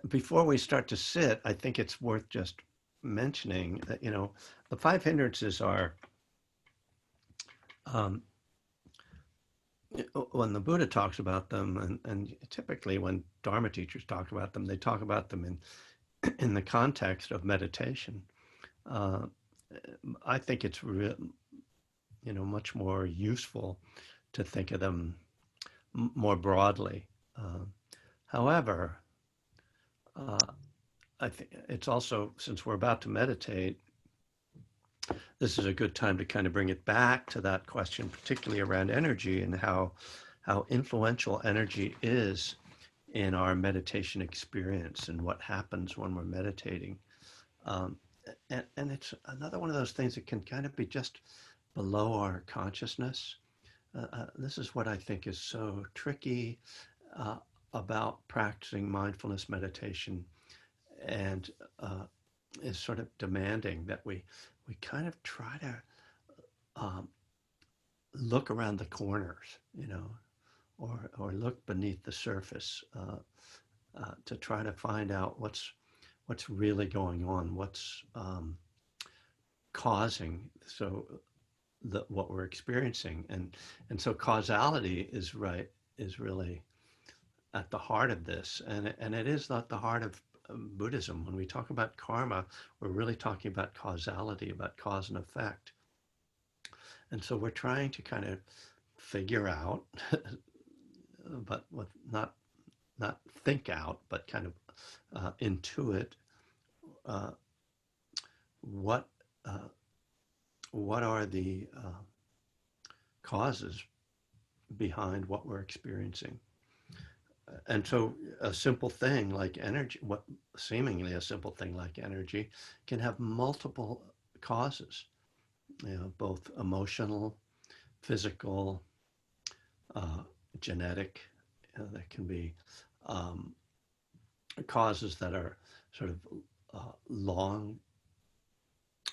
before we start to sit, I think it's worth just mentioning that, the five hindrances are, um, when the Buddha talks about them, and typically when Dharma teachers talk about them, they talk about them in the context of meditation. Uh, I think it's much more useful to think of them more broadly. Uh, However, uh, I think it's also, since we're about to meditate, this is a good time to kind of bring it back to that question, particularly around energy and how influential energy is in our meditation experience and what happens when we're meditating. Um, and it's another one of those things that can kind of be just below our consciousness. This is what I think is so tricky uh, about practicing mindfulness meditation, and is sort of demanding that we kind of try to um, look around the corners, or look beneath the surface, to try to find out what's really going on, what's causing what we're experiencing, and so causality is really at the heart of this, and it is at the heart of Buddhism. When we talk about karma, we're really talking about causality, about cause and effect. And so we're trying to kind of figure out, but with not think out, but kind of intuit, uh, what uh, what are the causes behind what we're experiencing. And so a simple thing like energy, what seemingly a simple thing like energy, can have multiple causes, both emotional, physical, uh, genetic. There can be um, causes that are sort of long,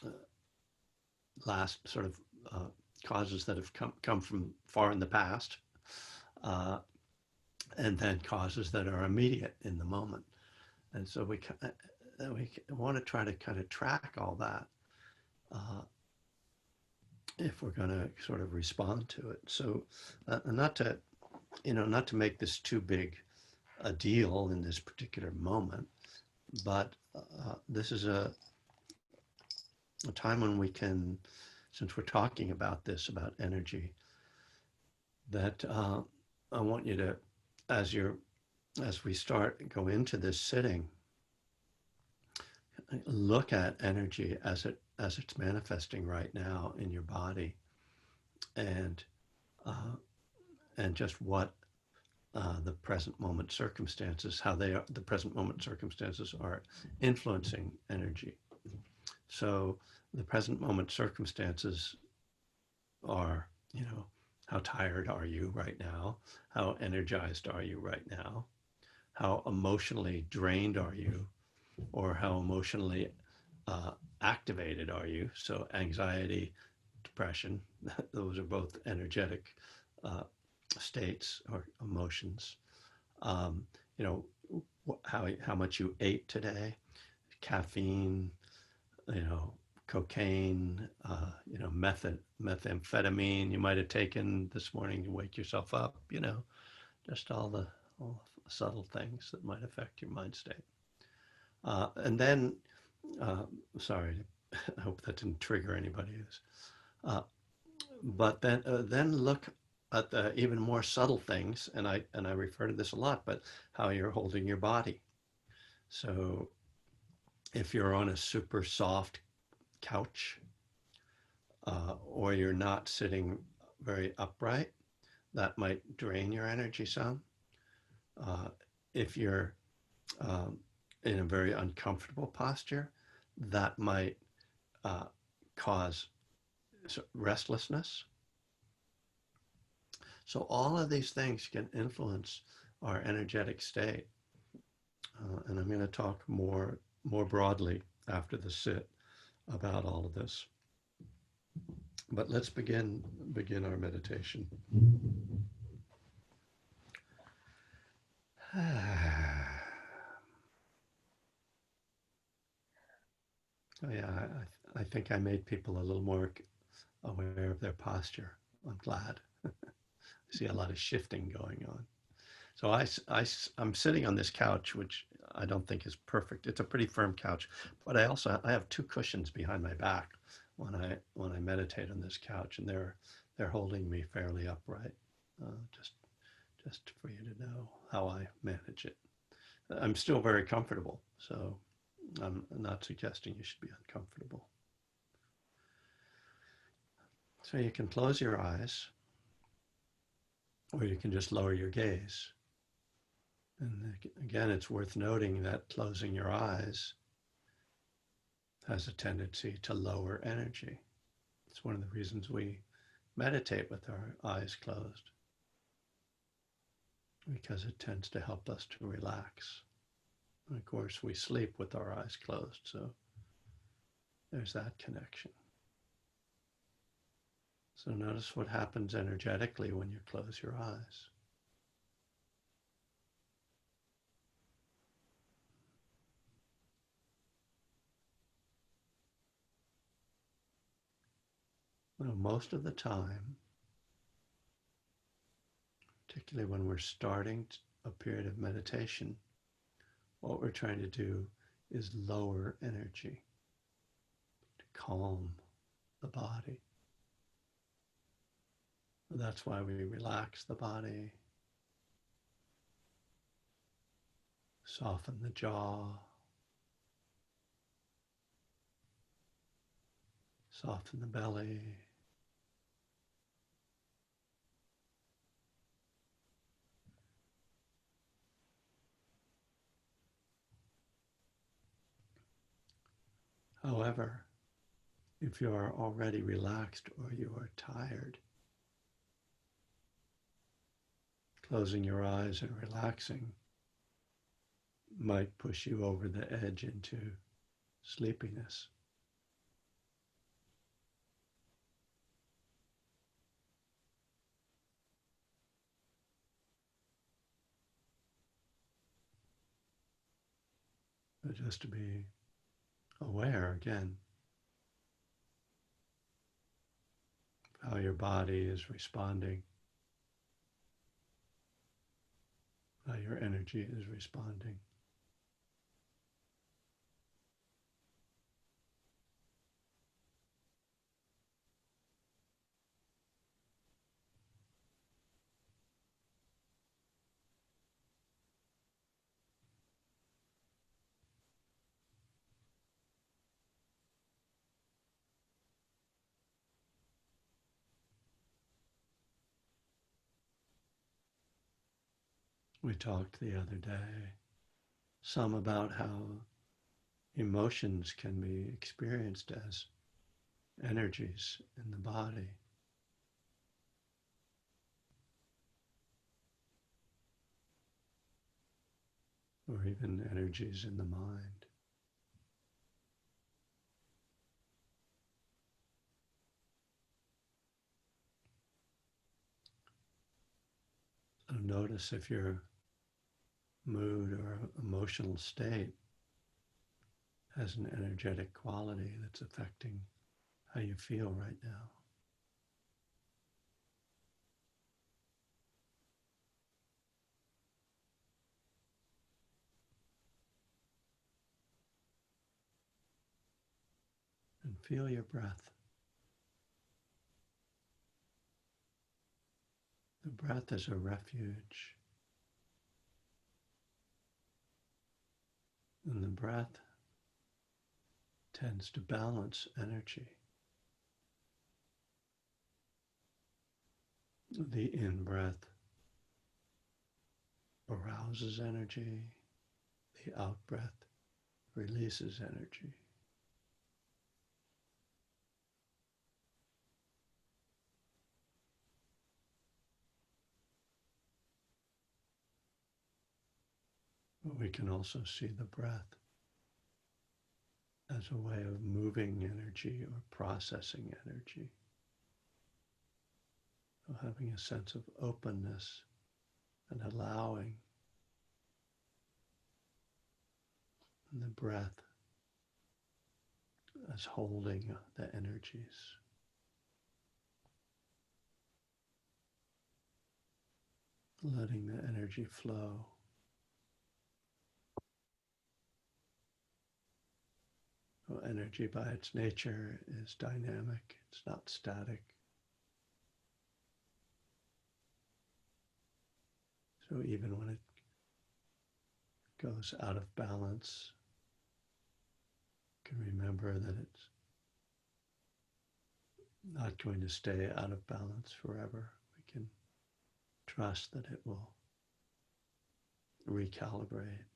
uh, last sort of causes that have come from far in the past, uh, and then causes that are immediate in the moment. And so we want to try to kind of track all that, uh, if we're going to sort of respond to it. So, not to make this too big a deal in this particular moment, but this is a time when we can, since we're talking about this, about energy, that I want you to, as you're as we go into this sitting, look at energy as it's manifesting right now in your body, and uh, and just what the present moment circumstances, how the present moment circumstances are influencing energy. So the present moment circumstances are, how tired are you right now? How energized are you right now? How emotionally drained are you? Or how emotionally uh, activated are you? So anxiety, depression, those are both energetic uh, states or emotions. Um, you know, how much you ate today, caffeine, cocaine, methamphetamine you might have taken this morning to wake yourself up, just all the subtle things that might affect your mind state. And then, uh, sorry, I hope that didn't trigger anybody. Uh, but then look at the even more subtle things, and I refer to this a lot, but how you're holding your body. So if you're on a super soft couch, or you're not sitting very upright, that might drain your energy some. Uh, if you're um, in a very uncomfortable posture, that might uh, cause restlessness. So all of these things can influence our energetic state. And I'm going to talk more broadly after the sit about all of this. But let's begin our meditation. Oh yeah, I think I made people a little more aware of their posture. I'm glad. I see a lot of shifting going on. So I'm sitting on this couch, which I don't think is perfect. It's a pretty firm couch, but I have two cushions behind my back when I meditate on this couch, and they're holding me fairly upright. Just for you to know how I manage it. I'm still very comfortable, so I'm not suggesting you should be uncomfortable. So you can close your eyes, or you can just lower your gaze. And again, it's worth noting that closing your eyes has a tendency to lower energy. It's one of the reasons we meditate with our eyes closed, because it tends to help us to relax. And of course, we sleep with our eyes closed, so there's that connection. So notice what happens energetically when you close your eyes. Now, most of the time, particularly when we're starting a period of meditation, what we're trying to do is lower energy, to calm the body. That's why we relax the body, soften the jaw, soften the belly. However, if you are already relaxed or you are tired, closing your eyes and relaxing might push you over the edge into sleepiness. But just to be aware again how your body is responding, how your energy is responding. We talked the other day some about how emotions can be experienced as energies in the body, or even energies in the mind. So notice if your mood or emotional state has an energetic quality that's affecting how you feel right now. And feel your breath. The breath is a refuge, and the breath tends to balance energy. The in-breath arouses energy, the out-breath releases energy. But we can also see the breath as a way of moving energy or processing energy. So having a sense of openness and allowing the breath as holding the energies. Letting the energy flow. Well, energy by its nature is dynamic, it's not static. So even when it goes out of balance, you can remember that it's not going to stay out of balance forever. We can trust that it will recalibrate.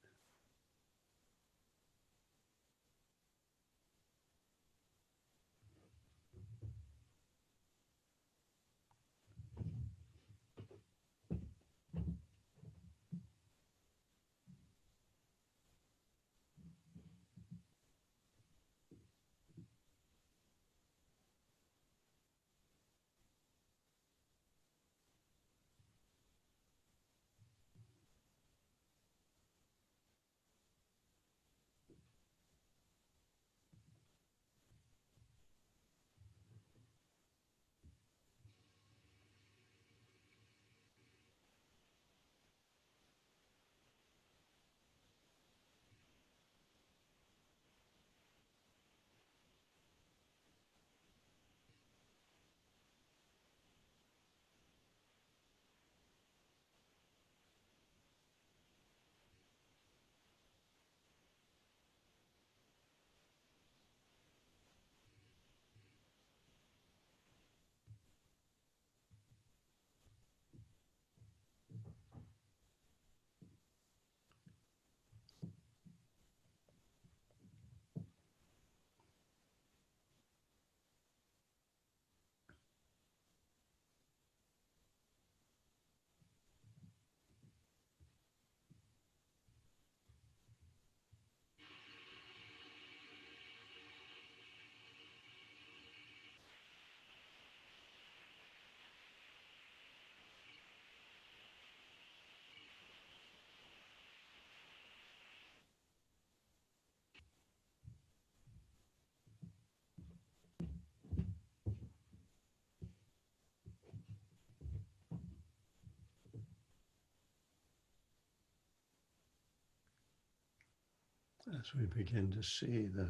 As we begin to see the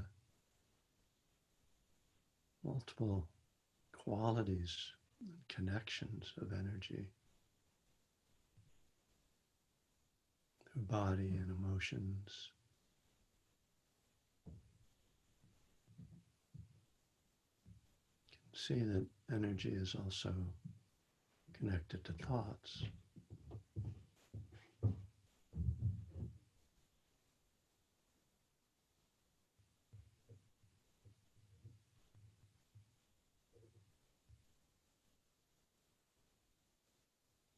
multiple qualities and connections of energy through body and emotions, see that energy is also connected to thoughts.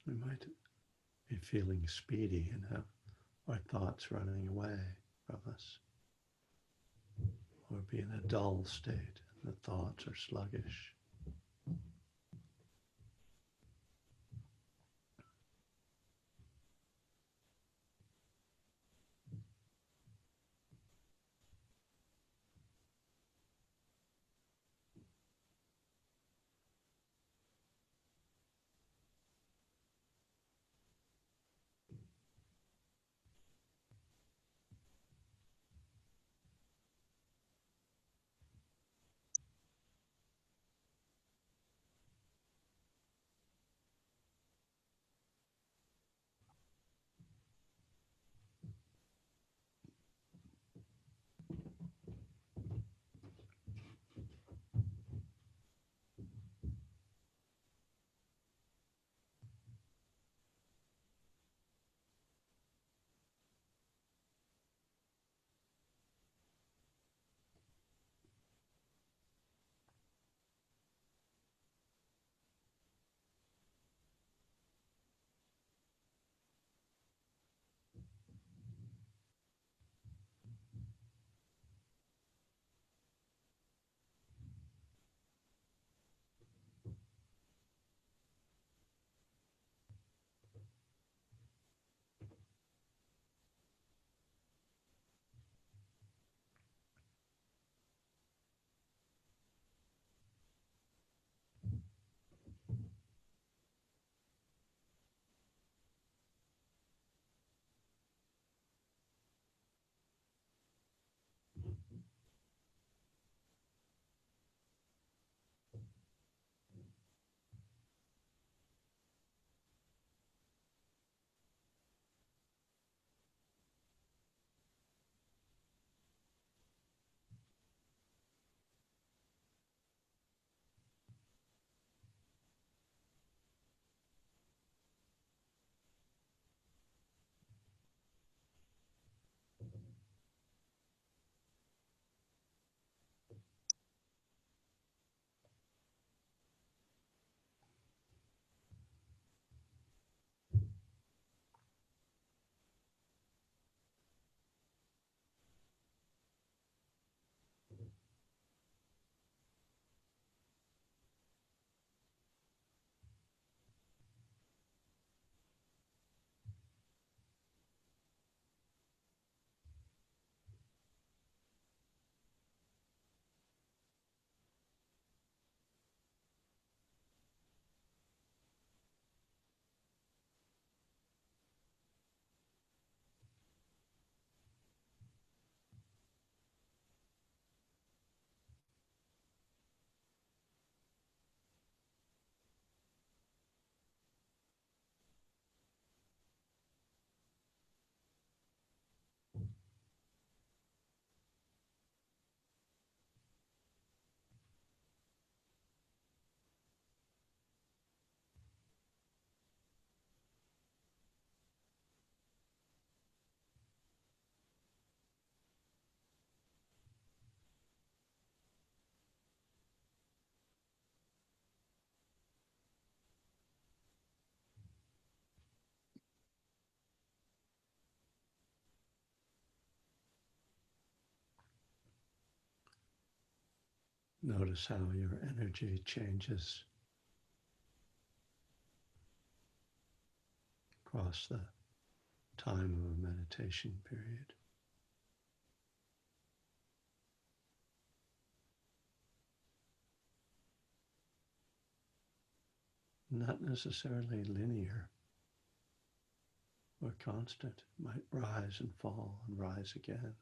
We might be feeling speedy and have our thoughts running away from us, or be in a dull state and the thoughts are sluggish. Notice how your energy changes across the time of a meditation period. Not necessarily linear or constant. It might rise and fall and rise again.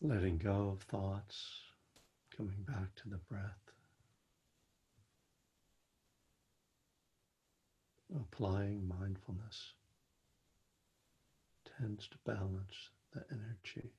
Letting go of thoughts, coming back to the breath, applying mindfulness tends to balance the energy.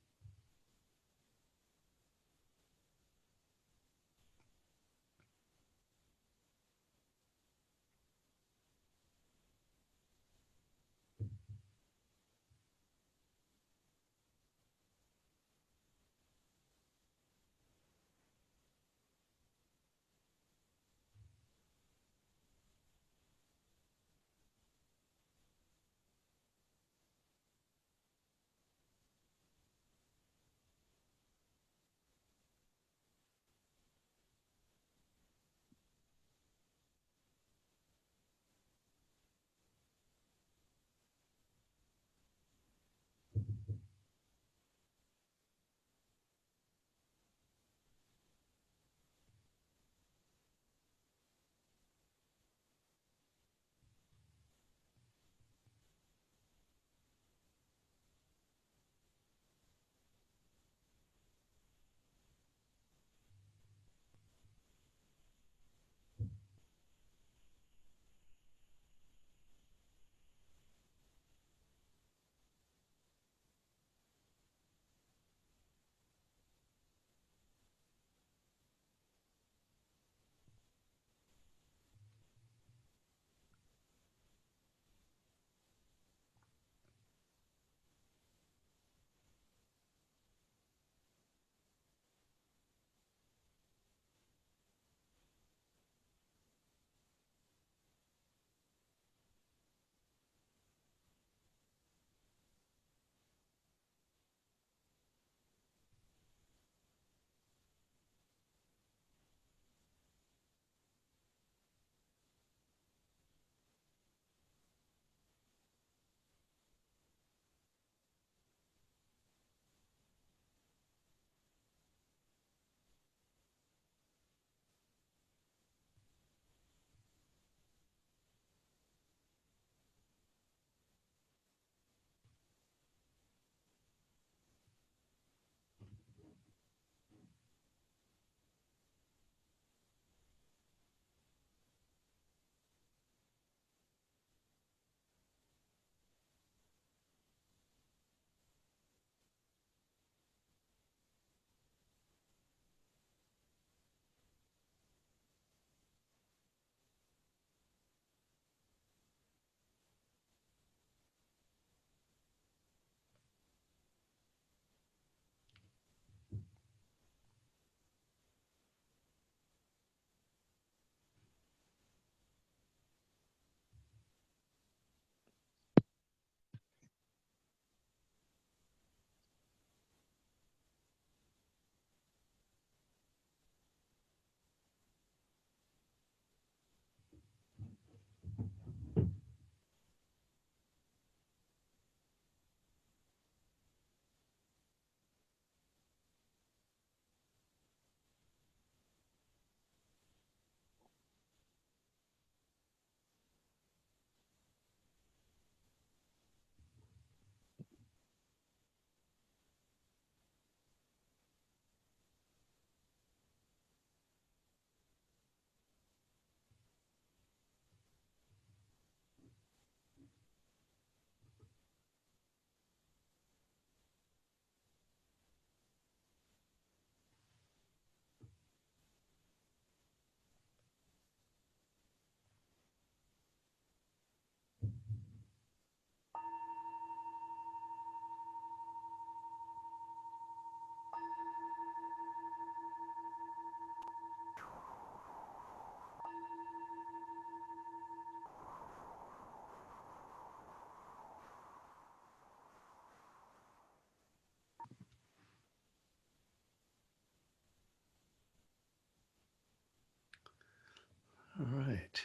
right.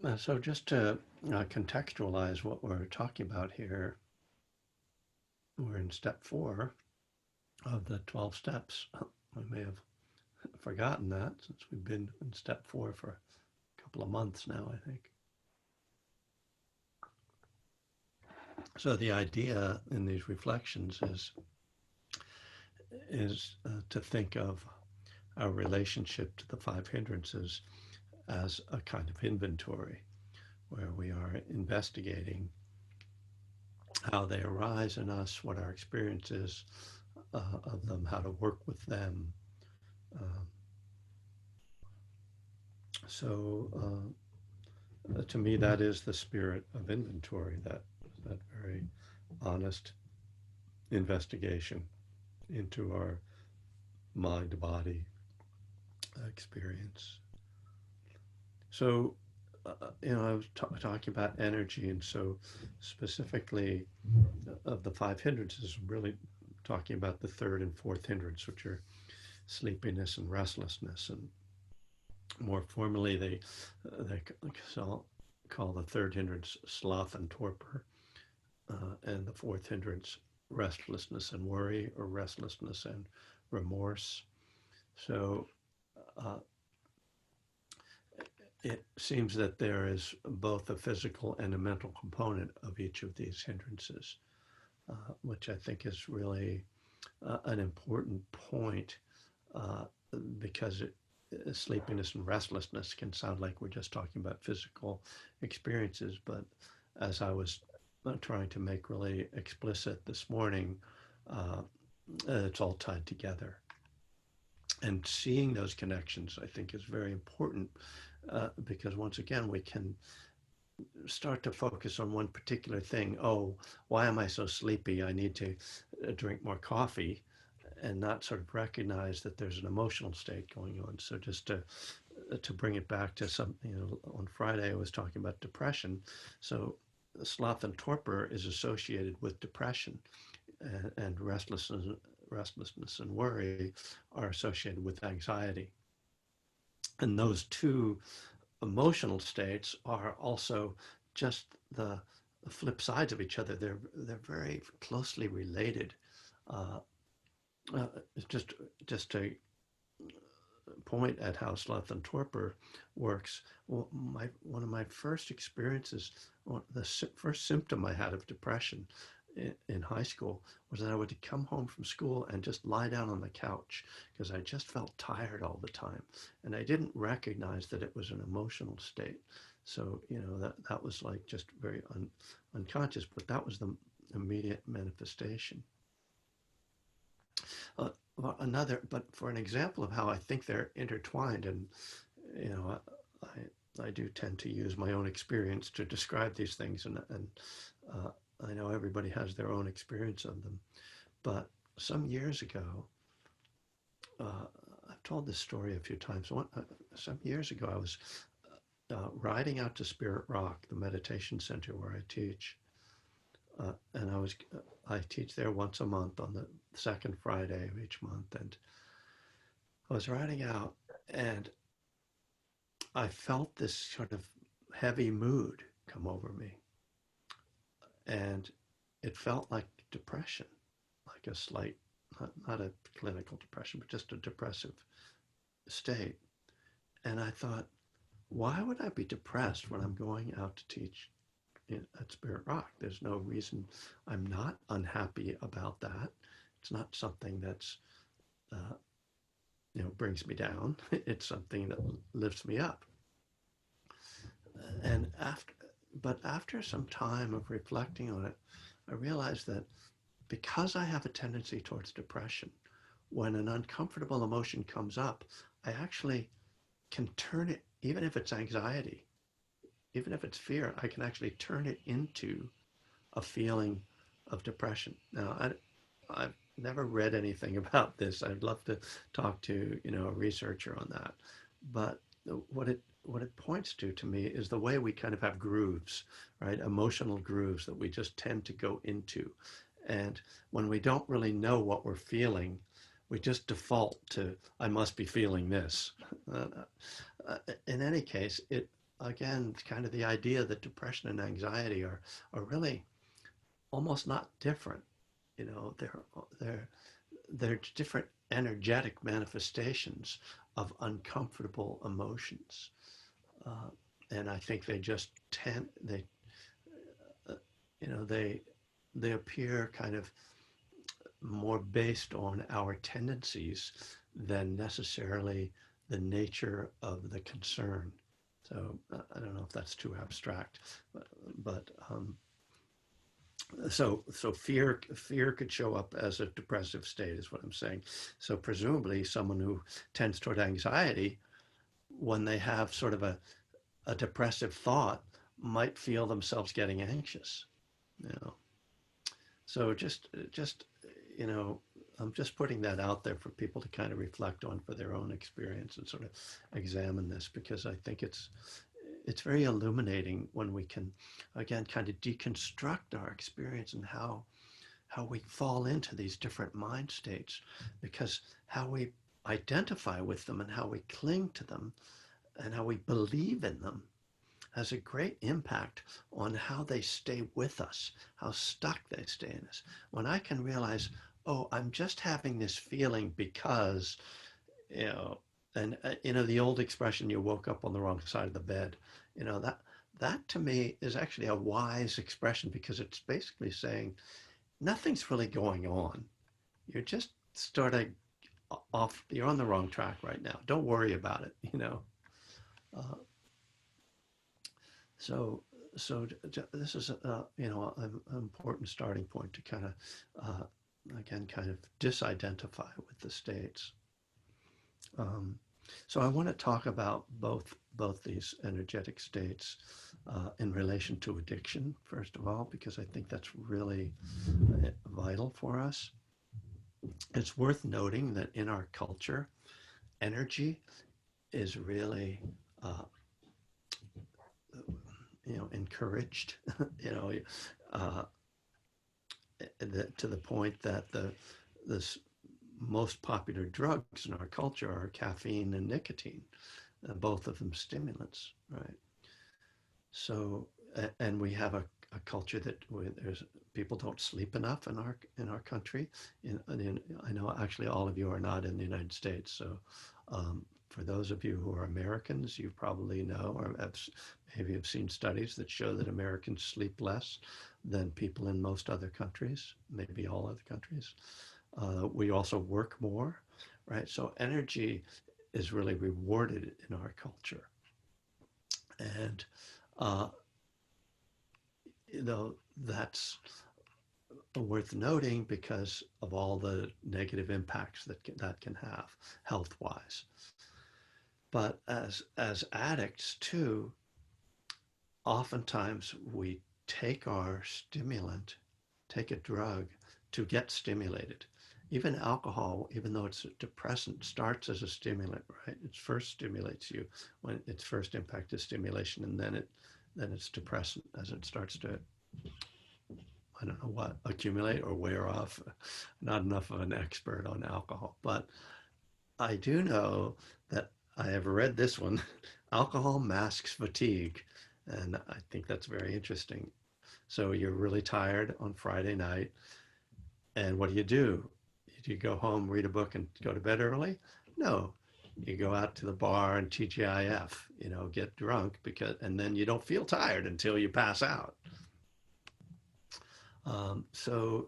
Um, so just to contextualize what we're talking about here, we're in step 4 of the 12 steps. I may have forgotten that since we've been in step 4 for a couple of months now, I think. So the idea in these reflections is to think of our relationship to the 5 hindrances as a kind of inventory where we are investigating how they arise in us, what our experience is of them, how to work with them. Uh, so to me, that is the spirit of inventory, that very honest investigation into our mind body experience. So, I was talking about energy, and so specifically of the 5 hindrances, really talking about the third and fourth hindrance, which are sleepiness and restlessness. And more formally, they call the third hindrance sloth and torpor, and the fourth hindrance restlessness and worry, or restlessness and remorse. So uh, it seems that there is both a physical and a mental component of each of these hindrances, which I think is really an important point, uh, because sleepiness and restlessness can sound like we're just talking about physical experiences, but as I was trying to make really explicit this morning, uh, it's all tied together. And seeing those connections, I think, is very important, because once again, we can start to focus on one particular thing. Oh, why am I so sleepy? I need to drink more coffee, and not sort of recognize that there's an emotional state going on. So just to bring it back to something, on Friday I was talking about depression. So sloth and torpor is associated with depression, and restlessness and worry are associated with anxiety. And those two emotional states are also just the flip sides of each other. They're very closely related. Uh, uh, just to point at how sloth and torpor works. Well, one of my first experiences, the first symptom I had of depression in high school, was that I would come home from school and just lie down on the couch because I just felt tired all the time, and I didn't recognize that it was an emotional state. So that was like just very unconscious, but that was the immediate manifestation. But for an example of how I think they're intertwined, and I do tend to use my own experience to describe these things, and I know everybody has their own experience of them. But some years ago, I've told this story a few times. Some years ago, I was riding out to Spirit Rock, the meditation center where I teach, and I teach there once a month on the second Friday of each month, and I was riding out, and I felt this sort of heavy mood come over me, and it felt like depression, like a slight, not a clinical depression, but just a depressive state. And I thought, why would I be depressed when I'm going out to teach at Spirit Rock? There's no reason. I'm not unhappy about that. It's not something that's brings me down. It's something that lifts me up. And after some time of reflecting on it, I realized that because I have a tendency towards depression, when an uncomfortable emotion comes up, I actually can turn it, even if it's anxiety, even if it's fear, I can actually turn it into a feeling of depression. Now, I've never read anything about this. I'd love to talk to a researcher on that. But what it points to me is the way we kind of have grooves, right? Emotional grooves that we just tend to go into. And when we don't really know what we're feeling, we just default to I must be feeling this. Uh, in any case, it again kind of the idea that depression and anxiety are really almost not different. You know, they're they're different energetic manifestations of uncomfortable emotions, uh, and I think they just tend uh, you know they appear kind of more based on our tendencies than necessarily the nature of the concern. So I don't know if that's too abstract, but so fear could show up as a depressive state, is what I'm saying. So presumably, someone who tends toward anxiety, when they have sort of a depressive thought, might feel themselves getting anxious. You know, so just you know, I'm just putting that out there for people to kind of reflect on for their own experience and sort of examine this, because I think it's very illuminating when we can again kind of deconstruct our experience and how we fall into these different mind states, because how we identify with them and how we cling to them and how we believe in them has a great impact on how they stay with us, how stuck they stay in us. When I can realize, oh, I'm just having this feeling because, you know, and you know, the old expression, you woke up on the wrong side of the bed, you know, that to me is actually a wise expression, because it's basically saying nothing's really going on. You're just sort of off, you're on the wrong track right now. Don't worry about it, you know. Uh, So, so this is you know an important starting point to kind of uh, again kind of disidentify with the states. Um, so I want to talk about both these energetic states in relation to addiction first of all, because I think that's really vital for us. It's worth noting that in our culture, energy is really uh, you know encouraged. you know, uh, to the point that the most popular drugs in our culture are caffeine and nicotine, both of them stimulants, right? So, and we have a culture that there's people don't sleep enough in our country. I know actually all of you are not in the United States, so for those of you who are Americans, you probably know or maybe have seen studies that show that Americans sleep less than people in most other countries, maybe all other countries. We also work more, right? So energy is really rewarded in our culture, and uh, you know that's worth noting because of all the negative impacts that can have health wise. But as addicts too, oftentimes we take our stimulant, take a drug to get stimulated. Even alcohol, even though it's a depressant, starts as a stimulant, right? It first stimulates you when its first impact is stimulation, and then it's depressant as it starts to, I don't know what, accumulate or wear off. Not enough of an expert on alcohol, but I do know that I have read this one. Alcohol masks fatigue, and I think that's very interesting. So you're really tired on Friday night, and what do? Do you go home, read a book, and go to bed early? No, you go out to the bar and TGIF, you know, get drunk and then you don't feel tired until you pass out. So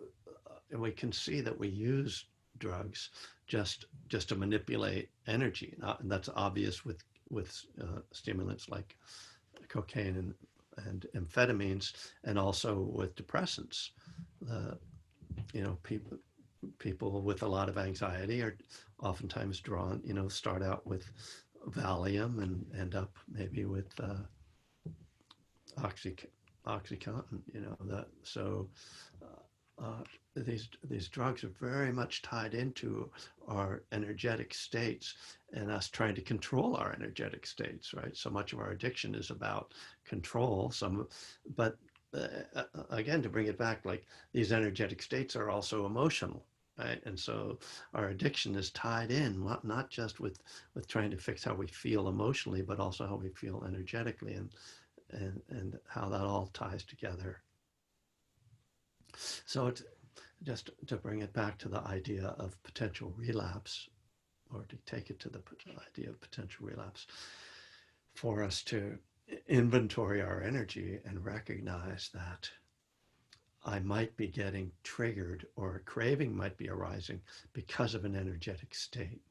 we can see that we use drugs just to manipulate energy, and that's obvious with stimulants like cocaine and amphetamines, and also with depressants. Uh, you know, people with a lot of anxiety are oftentimes drawn. You know, start out with Valium and end up maybe with oxy, OxyContin. You know that so. These drugs are very much tied into our energetic states and us trying to control our energetic states, right? So much of our addiction is about control. But again, to bring it back, like these energetic states are also emotional, right? And so our addiction is tied in, not just with trying to fix how we feel emotionally, but also how we feel energetically, and how that all ties together. So it's just to bring it back to the idea of potential relapse, or to take it to the idea of potential relapse, for us to inventory our energy and recognize that I might be getting triggered, or a craving might be arising because of an energetic state.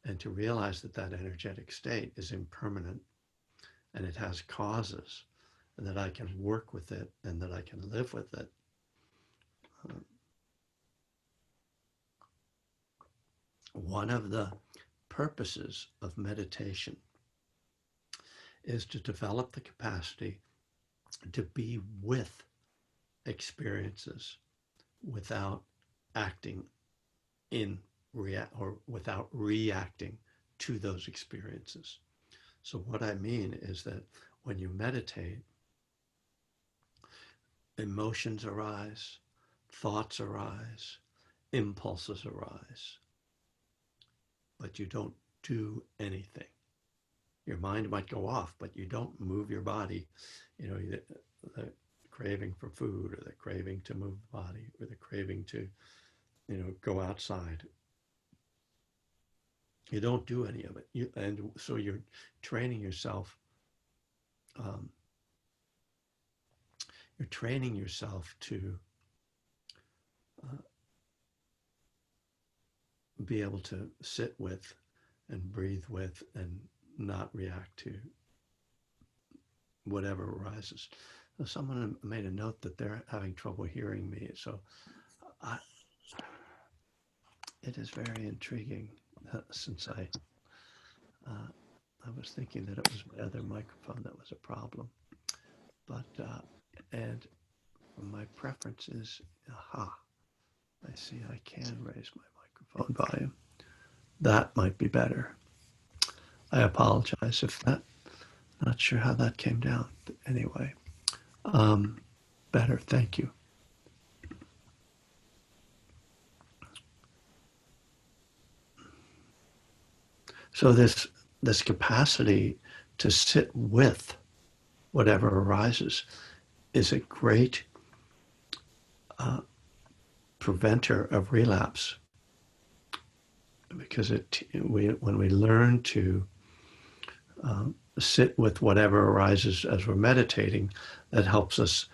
And to realize that that energetic state is impermanent and it has causes, and that I can work with it and that I can live with it. One of the purposes of meditation is to develop the capacity to be with experiences without acting or without reacting to those experiences. So what I mean is that when you meditate, emotions arise, thoughts arise, impulses arise, but you don't do anything. Your mind might go off, but you don't move your body. The craving for food, or the craving to move the body, or the craving to, go outside. You don't do any of it. And so you're training yourself. You're training yourself to be able to sit with and breathe with and not react to whatever arises. So someone made a note that they're having trouble hearing me. So it is very intriguing, since I was thinking that it was my other microphone that was a problem. But, and my preference is, I see I can raise my microphone volume. That might be better. I apologize if that, not sure how that came down. But anyway, better, thank you. So this capacity to sit with whatever arises is a great preventer of relapse, because when we learn to sit with whatever arises as we're meditating, that helps us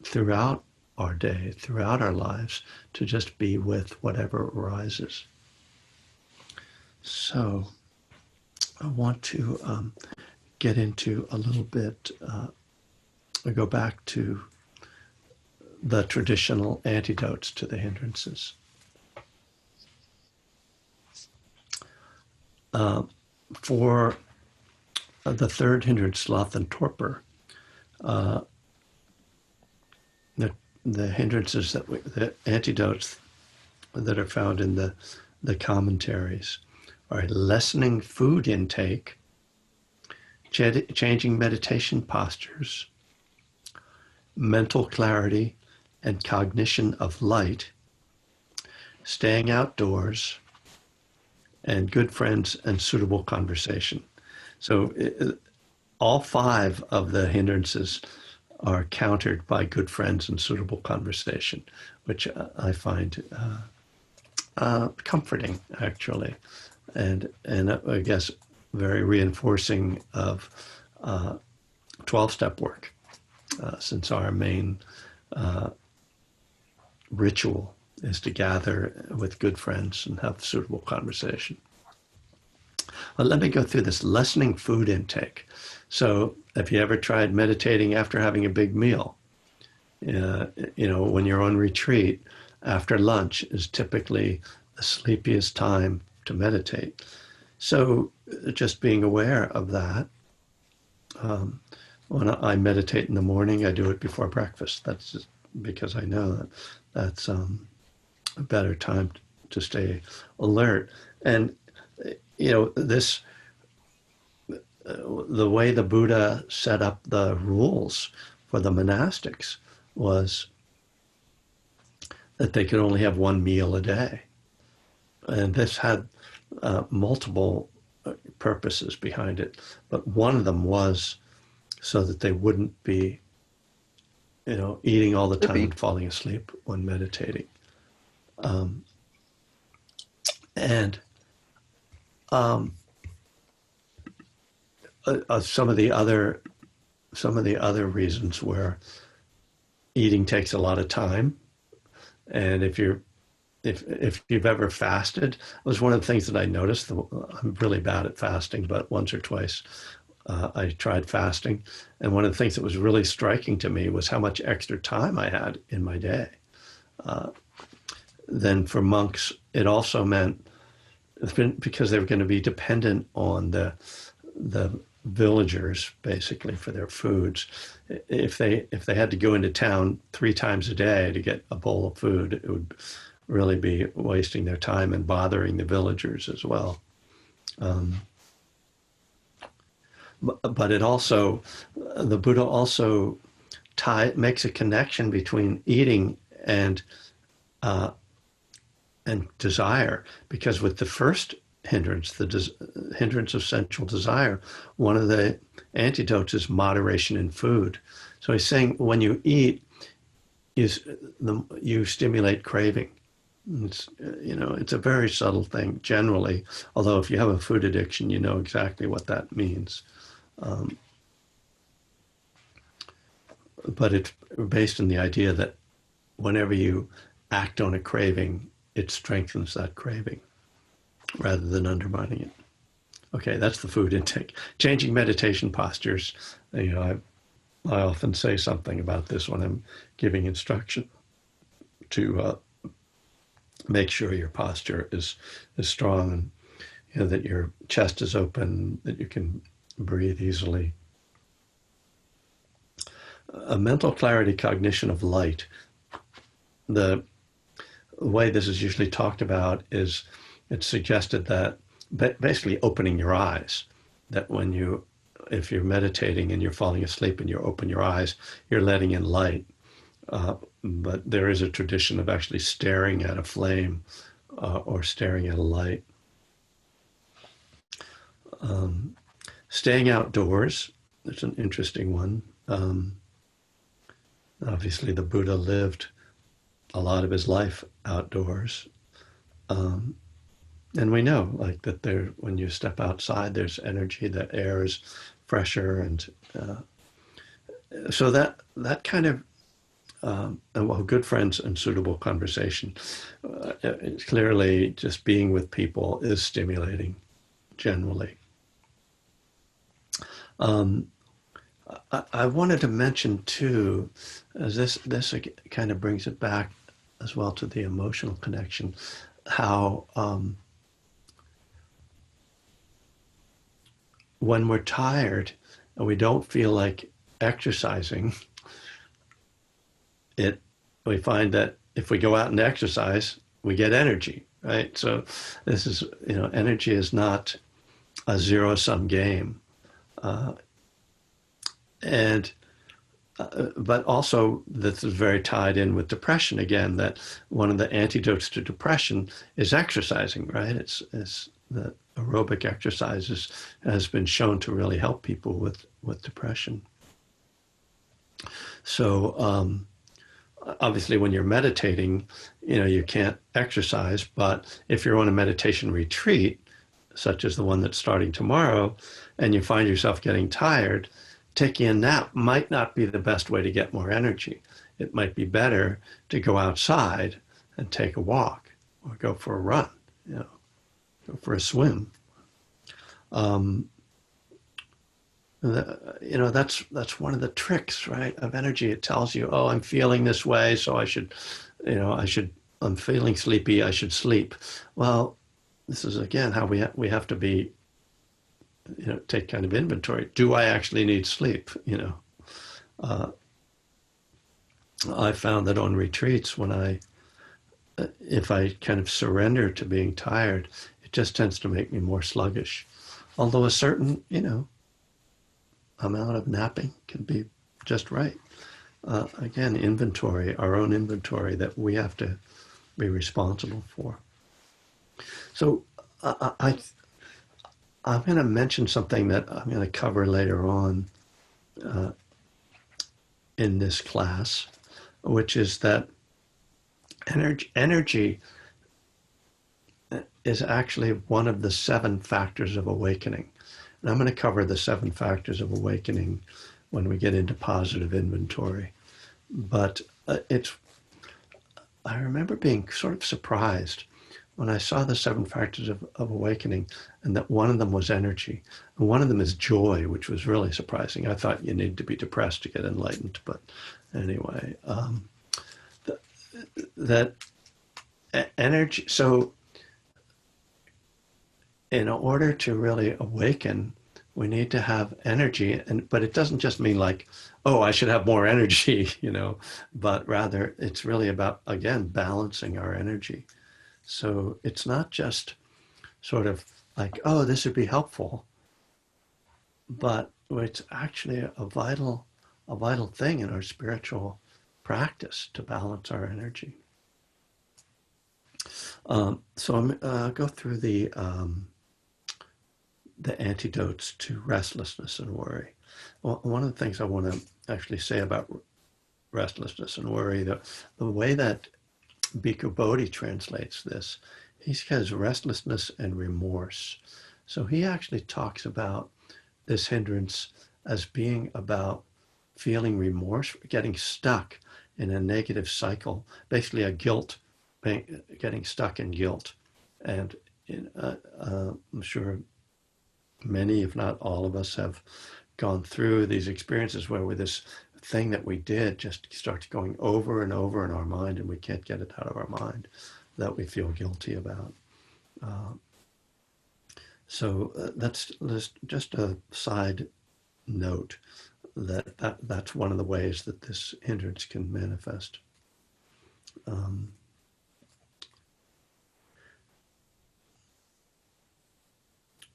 throughout our day, throughout our lives, to just be with whatever arises. So I want to get into a little bit, go back to the traditional antidotes to the hindrances. For the third hindrance, sloth and torpor, the hindrances the antidotes that are found in the commentaries are lessening food intake, changing meditation postures, mental clarity and cognition of light, staying outdoors, and good friends and suitable conversation. So all 5 of the hindrances are countered by good friends and suitable conversation, which I find comforting, actually, and I guess very reinforcing of 12-step work, since our main ritual is to gather with good friends and have suitable conversation. Well, let me go through this lessening food intake. So have you ever tried meditating after having a big meal? When you're on retreat, after lunch is typically the sleepiest time to meditate. So just being aware of that. When I meditate in the morning, I do it before breakfast. That's just because I know that's a better time to stay alert. And the way the Buddha set up the rules for the monastics was that they could only have one meal a day. And this had multiple purposes behind it, but one of them was so that they wouldn't be, eating all the time and falling asleep when meditating. And some of the other reasons were eating takes a lot of time, and if you've ever fasted, it was one of the things that I noticed. I'm really bad at fasting, but once or twice I tried fasting, and one of the things that was really striking to me was how much extra time I had in my day. Then for monks, it also meant, because they were going to be dependent on the villagers basically for their foods. If they had to go into town 3 times a day to get a bowl of food, it would really be wasting their time and bothering the villagers as well. But it also, the Buddha also makes a connection between eating and desire, because with the first hindrance, the hindrance of sensual desire, one of the antidotes is moderation in food. So he's saying when you eat, you stimulate craving. It's a very subtle thing generally, although if you have a food addiction, you know exactly what that means. But it's based on the idea that whenever you act on a craving, it strengthens that craving rather than undermining it. Okay, that's the food intake. Changing meditation postures. I often say something about this when I'm giving instruction to make sure your posture is strong, and that your chest is open, that you can breathe easily. A mental clarity cognition of light. The way this is usually talked about is it's suggested that basically opening your eyes, that if you're meditating and you're falling asleep and you open your eyes, you're letting in light. But there is a tradition of actually staring at a flame or staring at a light. Staying outdoors, that's an interesting one. Obviously, the Buddha lived a lot of his life outdoors. And we know that when you step outside, there's energy, the air is fresher. And so that kind of, good friends and suitable conversation. Clearly, just being with people is stimulating generally. I wanted to mention too, as this kind of brings it back as well to the emotional connection, how when we're tired and we don't feel like exercising, we find that if we go out and exercise, we get energy, right? So this is, energy is not a zero-sum game. But also this is very tied in with depression again, that one of the antidotes to depression is exercising, right? It's the aerobic exercises has been shown to really help people with depression. So obviously when you're meditating, you can't exercise, but if you're on a meditation retreat, such as the one that's starting tomorrow, and you find yourself getting tired, taking a nap might not be the best way to get more energy. It might be better to go outside and take a walk or go for a run, go for a swim. That's one of the tricks, right, of energy. It tells you, oh, I'm feeling this way, so I'm feeling sleepy, I should sleep. Well, this is again how we have to be, take kind of inventory. Do I actually need sleep? I found that on retreats, if I kind of surrender to being tired, it just tends to make me more sluggish. Although a certain, amount of napping can be just right. Again, our own inventory that we have to be responsible for. So I'm going to mention something that I'm going to cover later on uh, in this class, which is that energy is actually one of the 7 factors of awakening. And I'm going to cover the 7 factors of awakening when we get into positive inventory. But I remember being sort of surprised when I saw the 7 factors of awakening, and that one of them was energy, and one of them is joy, which was really surprising. I thought you need to be depressed to get enlightened, but anyway, th- that energy. So, in order to really awaken, we need to have energy, but it doesn't just mean like, oh, I should have more energy, but rather it's really about, again, balancing our energy. So it's not just sort of like, oh, this would be helpful, but it's actually a vital thing in our spiritual practice to balance our energy. So I'm go through the antidotes to restlessness and worry. Well, one of the things I want to actually say about restlessness and worry, the way that Bhikkhu Bodhi translates this, he says restlessness and remorse. So he actually talks about this hindrance as being about feeling remorse, getting stuck in a negative cycle, basically a guilt, getting stuck in guilt. And I'm sure many, if not all of us, have gone through these experiences where with this thing that we did just starts going over and over in our mind, and we can't get it out of our mind, that we feel guilty about. Uh, so that's just a side note that's one of the ways that this hindrance can manifest. Um,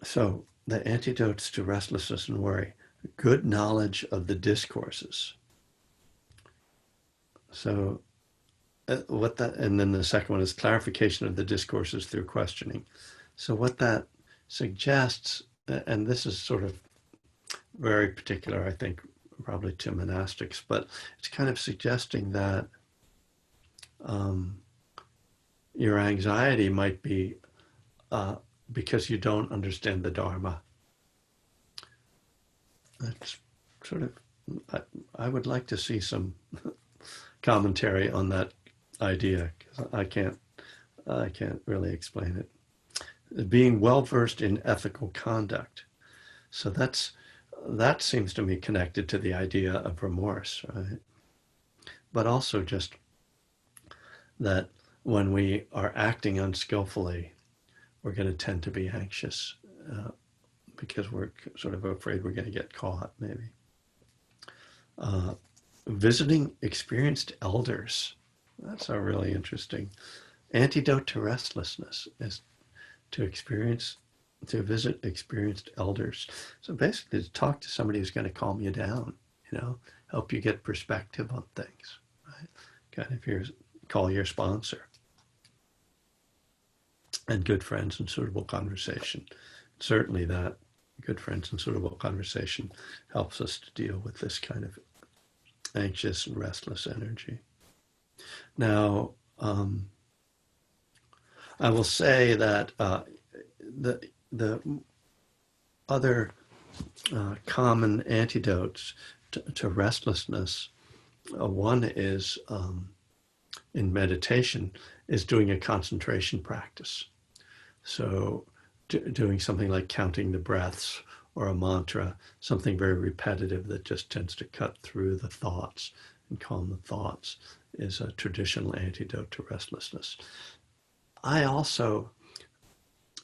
so the antidotes to restlessness and worry: good knowledge of the discourses. So what that, and then the second one is clarification of the discourses through questioning. So what that suggests, and this is sort of very particular, I think, probably to monastics, but it's kind of suggesting that um, your anxiety might be uh, because you don't understand the Dharma. That's sort of, I would like to see some commentary on that idea, because I can't really explain it. Being well versed in ethical conduct. So that seems to me connected to the idea of remorse, right? But also just that when we are acting unskillfully, we're going to tend to be anxious because we're sort of afraid we're going to get caught, maybe. Uh, Visiting experienced elders. That's a really interesting antidote to restlessness, is to experience to visit experienced elders. So basically, to talk to somebody who's going to calm you down, help you get perspective on things, right? Kind of call your sponsor. And good friends and suitable conversation. Certainly, that good friends and suitable conversation helps us to deal with this kind of anxious and restless energy. Now, I will say that the other common antidotes to restlessness, one is in meditation, is doing a concentration practice. So doing something like counting the breaths or a mantra, something very repetitive that just tends to cut through the thoughts and calm the thoughts, is a traditional antidote to restlessness. I also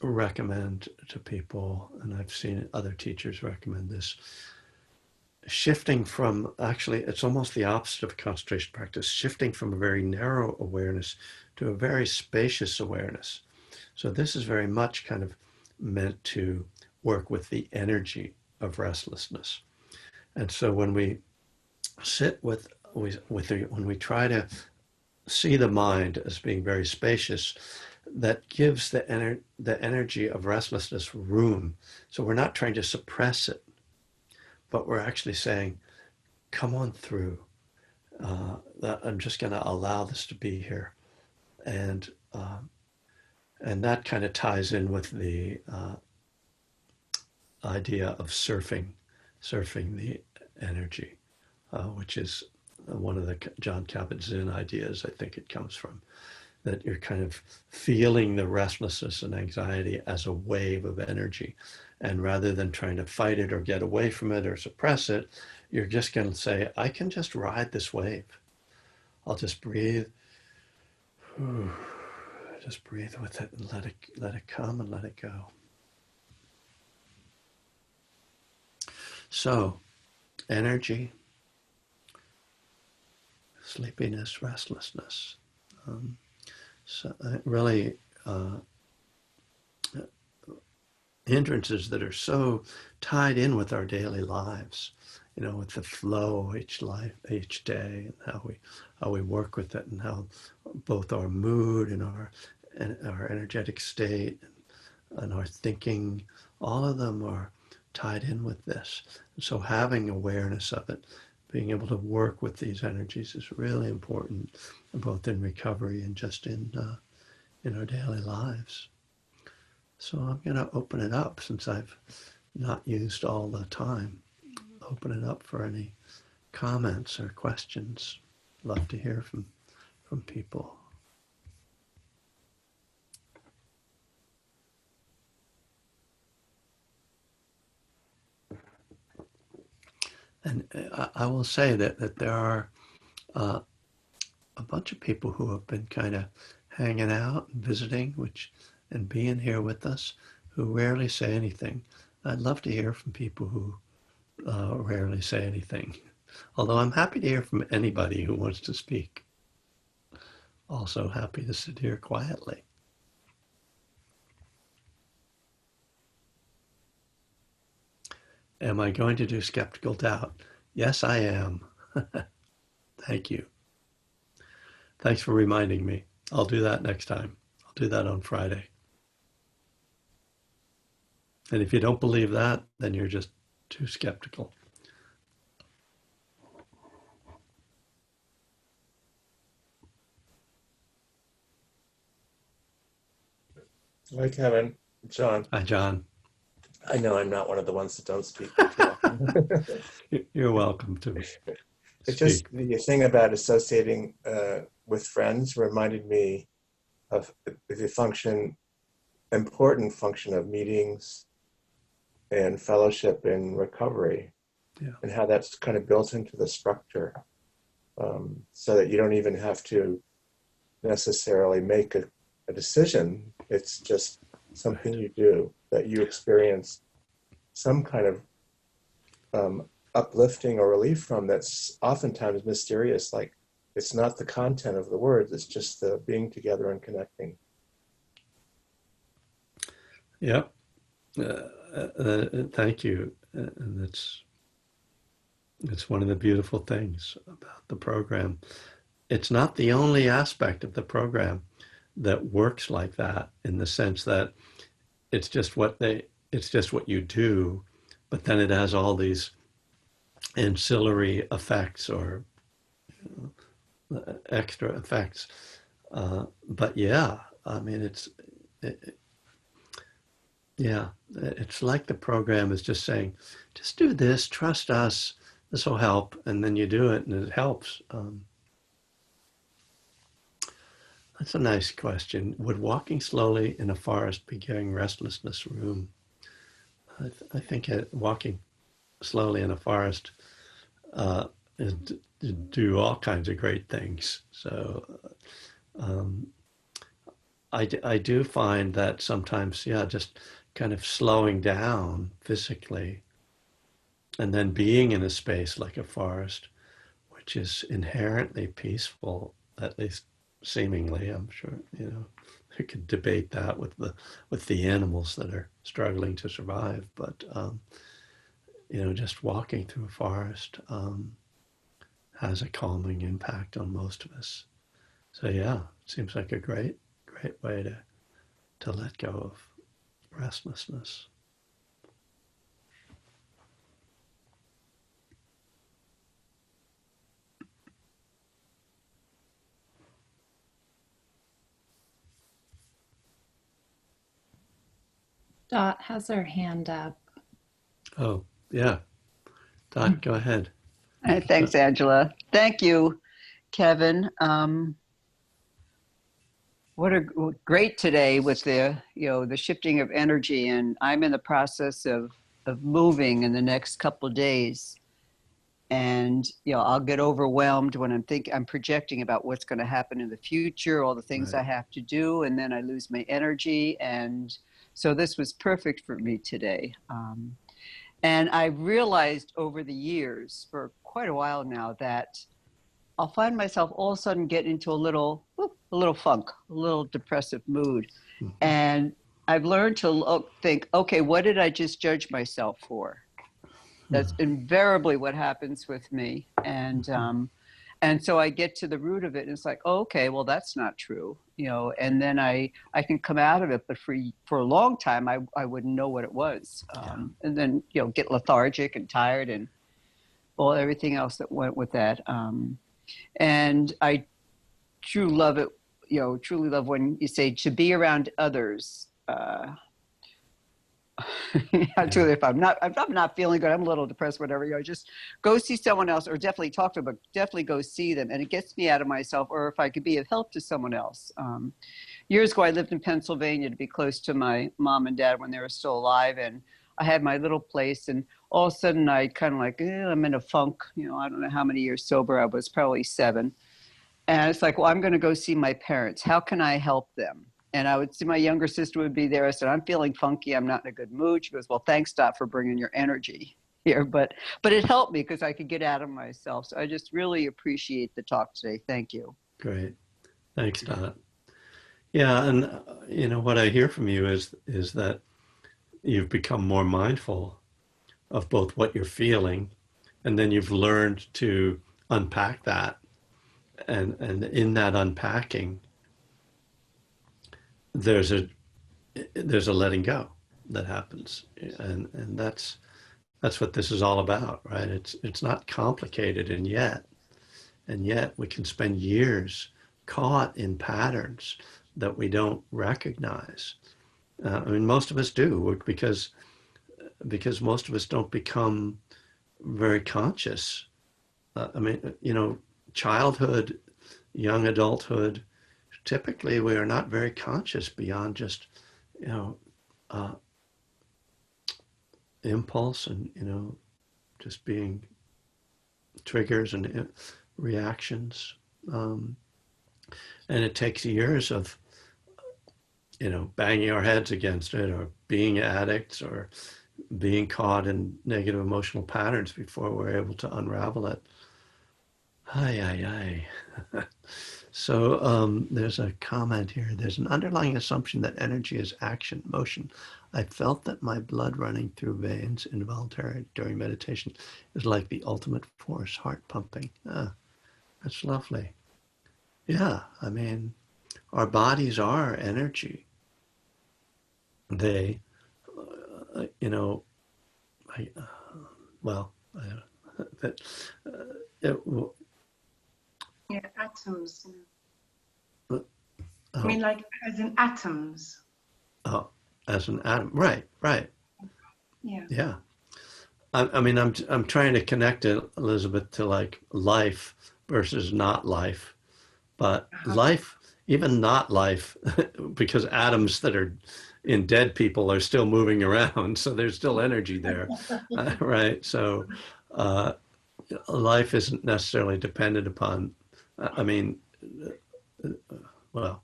recommend to people, and I've seen other teachers recommend this, shifting from, actually, it's almost the opposite of concentration practice, shifting from a very narrow awareness to a very spacious awareness. So this is very much kind of meant to work with the energy of restlessness. And so when we sit when we try to see the mind as being very spacious, that gives the energy of restlessness room. So we're not trying to suppress it, but we're actually saying, come on through. I'm just going to allow this to be here. And and that kind of ties in with the idea of surfing the energy, which is one of the John Kabat-Zinn ideas. I think it comes from that you're kind of feeling the restlessness and anxiety as a wave of energy. And rather than trying to fight it or get away from it or suppress it, you're just going to say, I can just ride this wave. I'll just breathe. Just breathe with it and let it come and let it go. So, energy, sleepiness, restlessness. So really hindrances that are so tied in with our daily lives, with the flow each day, and how we work with it, and how both our mood and our energetic state and our thinking, all of them are tied in with this. And so having awareness of it, being able to work with these energies is really important, both in recovery and just in our daily lives. So I'm going to open it up, since I've not used all the time. Open it up for any comments or questions. Love to hear from people. And I will say that there are a bunch of people who have been kind of hanging out and visiting, and being here with us, who rarely say anything. I'd love to hear from people who rarely say anything. Although I'm happy to hear from anybody who wants to speak. Also happy to sit here quietly. Am I going to do skeptical doubt? Yes, I am. Thank you. Thanks for reminding me. I'll do that next time. I'll do that on Friday. And if you don't believe that, then you're just too skeptical. Hi, Kevin. John. Hi, John. I know I'm not one of the ones that don't speak. You're welcome to It's just speak. the thing about associating with friends reminded me of the important function of meetings and fellowship in recovery, Yeah. and how that's kind of built into the structure, so that you don't even have to necessarily make a decision. It's just something Right. you do, that you experience some kind of uplifting or relief from, that's oftentimes mysterious. Like, it's not the content of the words, it's just the being together and connecting. Yep. Thank you. And it's one of the beautiful things about the program. It's not the only aspect of the program that works like that, in the sense that it's just what you do, but then it has all these ancillary effects, or extra effects. But yeah, I mean, yeah, it's like the program is just saying, just do this, trust us, this will help, and then you do it, and it helps. That's a nice question. Would walking slowly in a forest be giving restlessness room? I think walking slowly in a forest uh, is do all kinds of great things. So um, I do find that sometimes, yeah, just kind of slowing down physically, and then being in a space like a forest, which is inherently peaceful, at least seemingly. I'm sure we could debate that with the animals that are struggling to survive, but just walking through a forest has a calming impact on most of us. So yeah, it seems like a great way to let go of restlessness. Dot has her hand up. Oh, yeah. Dot, go ahead. Thanks, Angela. Thank you, Kevin. What a great today with the the shifting of energy, and I'm in the process of moving in the next couple of days, and I'll get overwhelmed when I'm projecting about what's going to happen in the future, all the things Right. I have to do, and then I lose my energy, and so this was perfect for me today. And I realized over the years, for quite a while now, that I'll find myself all of a sudden get into a little funk, a little depressive mood. Mhm. And I've learned to think, okay, what did I just judge myself for? That's invariably what happens with me. And so I get to the root of it, and it's like, oh, okay, well, that's not true, and then I can come out of it. But for a long time, I wouldn't know what it was. Yeah. And then, get lethargic and tired and everything else that went with that. And I truly love when you say to be around others. Yeah. Truly, if I'm not feeling good, I'm a little depressed, whatever, just go see someone else, or definitely talk to them, but definitely go see them. And it gets me out of myself, or if I could be of help to someone else. Years ago, I lived in Pennsylvania to be close to my mom and dad when they were still alive. And I had my little place, and all of a sudden I kind of like, I'm in a funk. I don't know how many years sober I was, probably 7. And it's like, well, I'm going to go see my parents. How can I help them? And I would see my younger sister would be there. I said, I'm feeling funky. I'm not in a good mood. She goes, well, thanks, Dot, for bringing your energy here. But it helped me because I could get out of myself. So I just really appreciate the talk today. Thank you. Great. Thanks, Dot. Yeah, and what I hear from you is that you've become more mindful of both what you're feeling, and then you've learned to unpack that, and in that unpacking, there's a letting go that happens, and that's what this is all about, right? It's not complicated, and yet we can spend years caught in patterns that we don't recognize. I mean, most of us do, because most of us don't become very conscious. I mean, childhood, young adulthood, typically we are not very conscious beyond just, uh, impulse and, just being triggers and reactions. And it takes years of, banging our heads against it, or being addicts, or being caught in negative emotional patterns before we're able to unravel it. Ay, ay, ay. So there's a comment here. There's an underlying assumption that energy is action, motion. I felt that my blood running through veins involuntarily during meditation is like the ultimate force, heart pumping. Ah, that's lovely. Yeah, I mean, our bodies are energy. They, you know, I, well, that, it, Yeah, atoms. oh, I mean, like as in atoms. oh, as an atom, right, right, Yeah. yeah. I mean, I'm trying to connect it, Elizabeth, to like life versus not life, but life, even not life, because atoms that are in dead people are still moving around, so there's still energy there, right? So uh, life isn't necessarily dependent upon. I mean, well,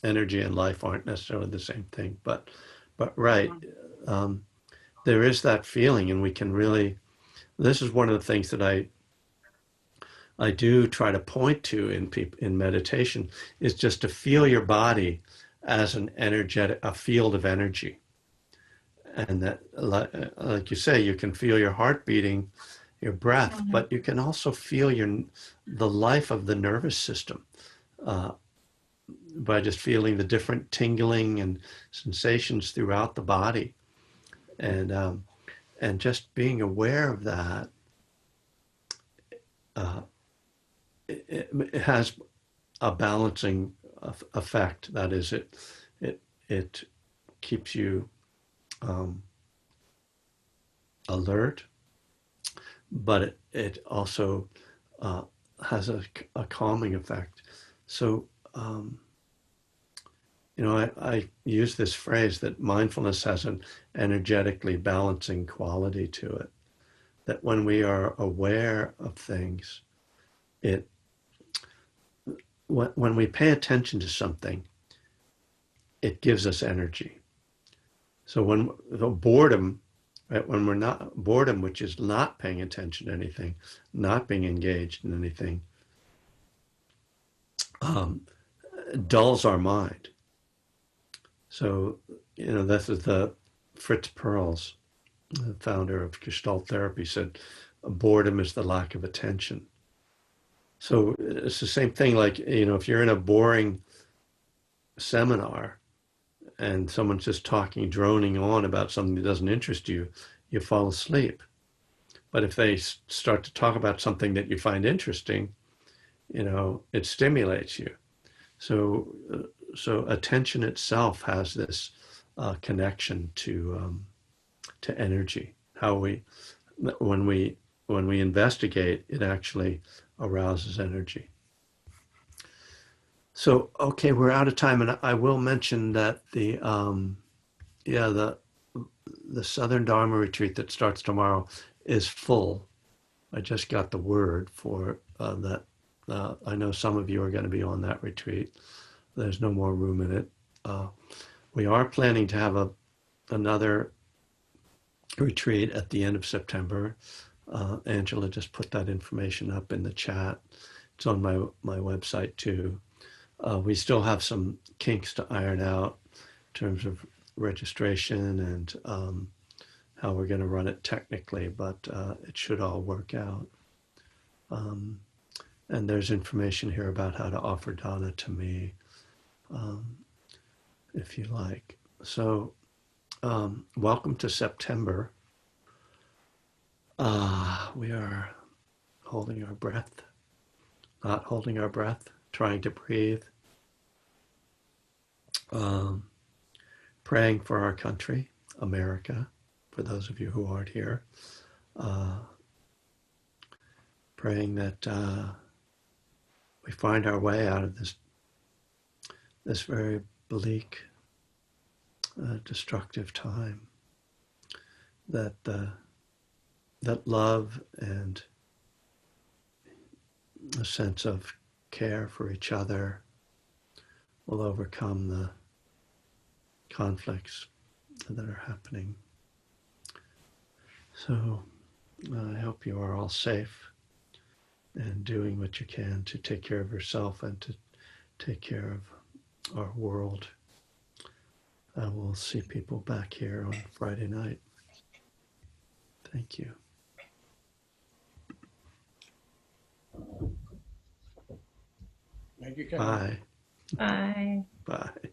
energy and life aren't necessarily the same thing, but right. Um, there is that feeling, and we can really. This is one of the things that I do try to point to in meditation, is just to feel your body as a field of energy, and that, like you say, you can feel your heart beating, your breath, but you can also feel the life of the nervous system. Uh, by just feeling the different tingling and sensations throughout the body, and just being aware of that. It has a balancing effect. That is, it keeps you alert, but it also has a calming effect. So, I use this phrase that mindfulness has an energetically balancing quality to it. That when we are aware of things, when we pay attention to something, it gives us energy. So when the boredom, right, when we're not boredom, which is not paying attention to anything, not being engaged in anything, dulls our mind. So, this is the Fritz Perls, the founder of Gestalt therapy, said boredom is the lack of attention. So it's the same thing, like, if you're in a boring seminar and someone's just talking, droning on about something that doesn't interest you, you fall asleep. But if they start to talk about something that you find interesting, it stimulates you. So attention itself has this connection to energy. When we investigate, it actually arouses energy. So, okay, we're out of time, and I will mention that the Southern Dharma retreat that starts tomorrow is full. I just got the word for that. I know some of you are going to be on that retreat. There's no more room in it. We are planning to have another retreat at the end of September. Angela just put that information up in the chat. It's on my website too. We still have some kinks to iron out in terms of registration and how we're going to run it technically, but it should all work out. And there's information here about how to offer dana to me, if you like. So welcome to September. We are holding our breath, not holding our breath, trying to breathe, praying for our country, America, for those of you who aren't here, praying that we find our way out of this very bleak, destructive time, that love and a sense of care for each other will overcome the conflicts that are happening. So I hope you are all safe and doing what you can to take care of yourself and to take care of our world. We'll see people back here on Friday night. Thank you. Thank you, Ken. Bye. Bye. Bye.